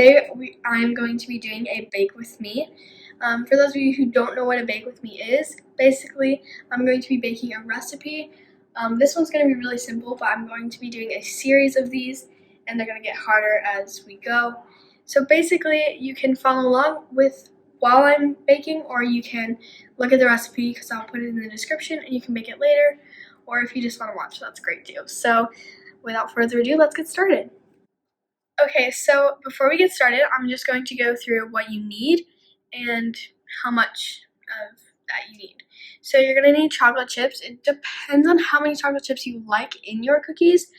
today I'm going to be doing a bake with me. For those of you who don't know what a bake with me is, basically I'm going to be baking a recipe. This one's going to be really simple, but I'm going to be doing a series of these, and they're going to get harder as we go. So basically you can follow along with while I'm baking, or you can look at the recipe because I'll put it in the description and you can make it later, or if you just want to watch, that's great too. So without further ado, let's get started. Okay, so before we get started, I'm just going to go through what you need and how much of that you need. So you're going to need chocolate chips. It depends on how many chocolate chips you like in your cookies,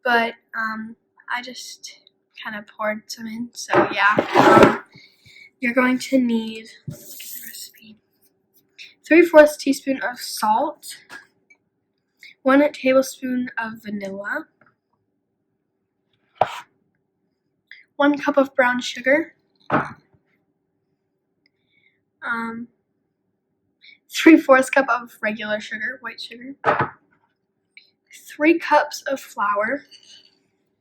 but I just kind of poured some in, so yeah. You're going to need, let me look at the recipe, 3/4 teaspoon of salt, 1 tablespoon of vanilla, 1 cup of brown sugar, 3/4 cup of regular sugar, white sugar, 3 cups of flour.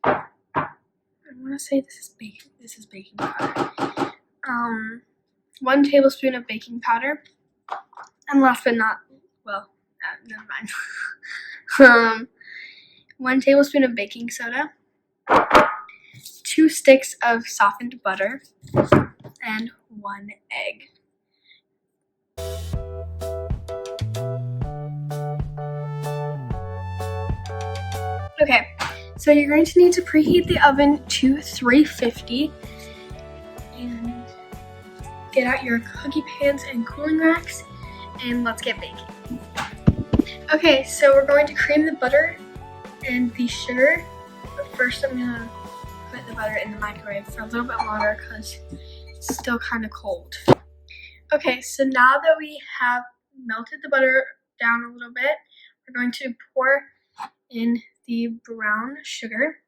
I want to say this is baking powder. 1 tablespoon of baking powder, and last but not, never mind. 1 tablespoon of baking soda, 2 sticks of softened butter, and 1 egg. Okay, so you're going to need to preheat the oven to 350 and get out your cookie pans and cooling racks, and let's get baking. Okay, so we're going to cream the butter and the sugar, but first I'm gonna put the butter in the microwave for a little bit longer because it's still kind of cold. Okay, so now that we have melted the butter down a little bit, we're going to pour in the brown sugar.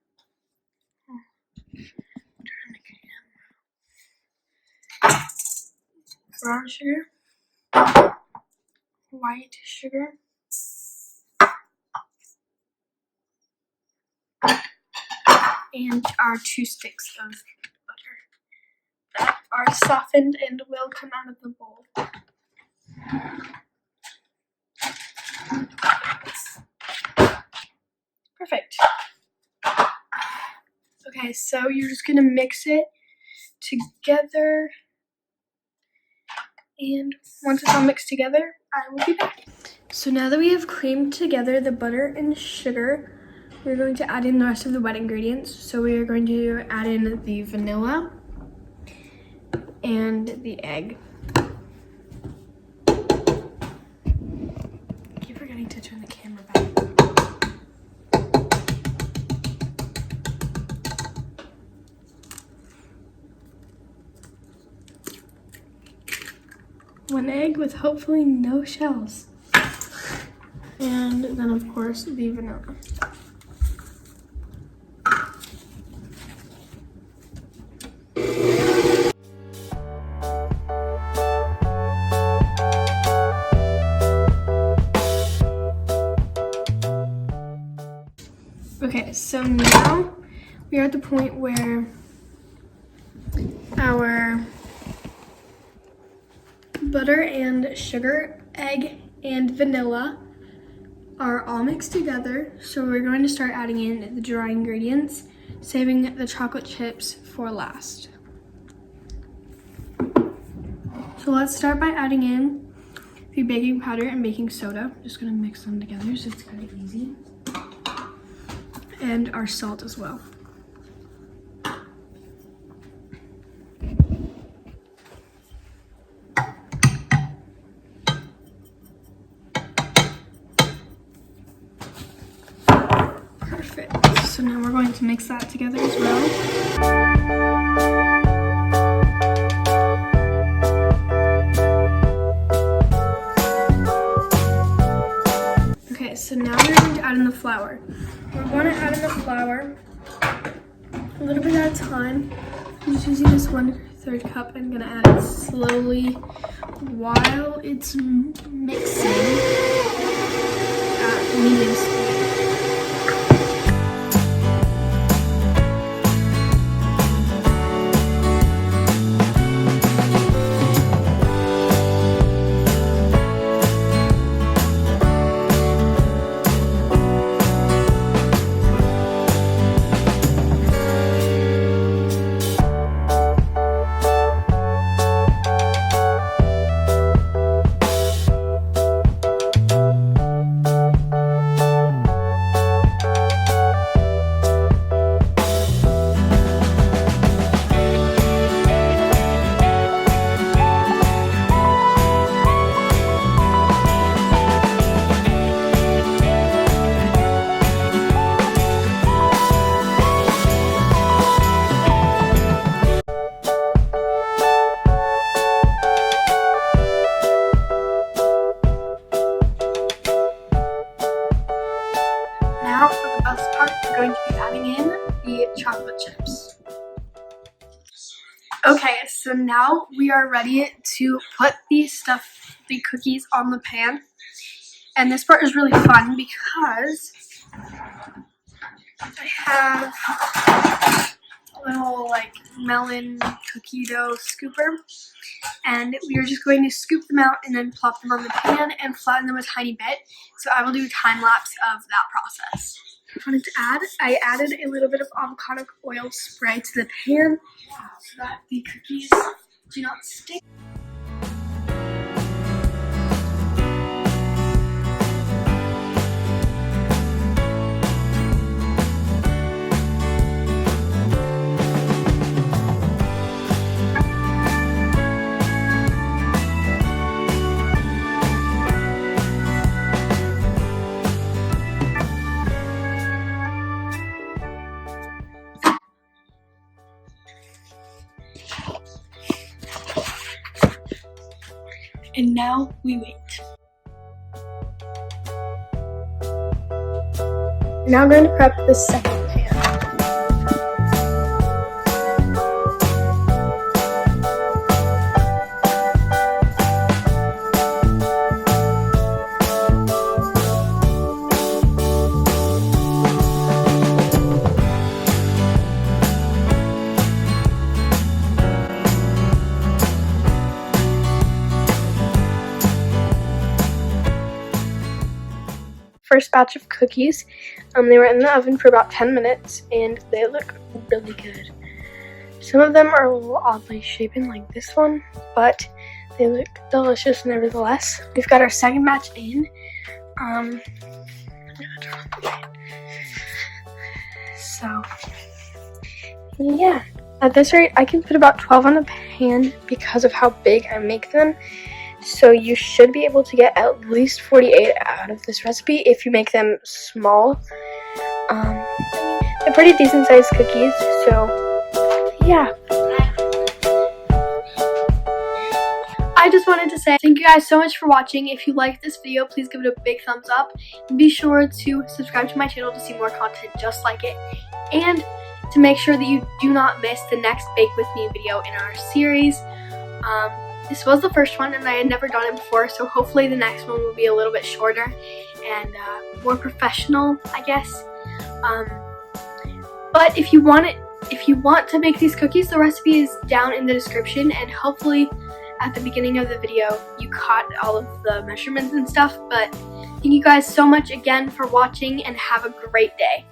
Brown sugar, white sugar, and our 2 sticks of butter that are softened and will come out of the bowl. Perfect. Okay, so you're just gonna mix it together, and once it's all mixed together, I will be back. So now that we have creamed together the butter and sugar, we're going to add in the rest of the wet ingredients. So we are going to add in the vanilla and the egg. I keep forgetting to turn the camera back. One egg with hopefully no shells. And then of course the vanilla. Okay, so now we are at the point where our butter and sugar, egg, and vanilla are all mixed together. So we're going to start adding in the dry ingredients, saving the chocolate chips for last. So let's start by adding in the baking powder and baking soda. I'm just gonna mix them together so it's kind of easy. And our salt as well. Perfect. So now we're going to mix that together as well. Okay, so now we're going to add in the flour. We're going to add in the flour a little bit at a time. I'm just using this 1/3 cup. I'm gonna add it slowly while it's mixing at medium speed. now for the best part, we're going to be adding in the chocolate chips. Okay, so now we are ready to put the cookies on the pan. And this part is really fun because I have a little melon cookie dough scooper. And we are just going to scoop them out and then plop them on the pan and flatten them a tiny bit. So I will do a time lapse of that process. I added a little bit of avocado oil spray to the pan so that the cookies do not stick. And now we wait. Now I'm going to prep the second pan. First batch of cookies. They were in the oven for about 10 minutes and they look really good. Some of them are a little oddly shapen like this one, but they look delicious nevertheless. We've got our second batch in. So yeah, at this rate I can put about 12 on the pan because of how big I make them. So you should be able to get at least 48 out of this recipe if you make them small. They're pretty decent sized cookies, so yeah. I just wanted to say thank you guys so much for watching. If you liked this video, please give it a big thumbs up. And be sure to subscribe to my channel to see more content just like it. And to make sure that you do not miss the next Bake With Me video in our series. This was the first one and I had never done it before, so hopefully the next one will be a little bit shorter and more professional, I guess. But if you want to make these cookies, the recipe is down in the description, and hopefully at the beginning of the video you caught all of the measurements and stuff. But thank you guys so much again for watching and have a great day.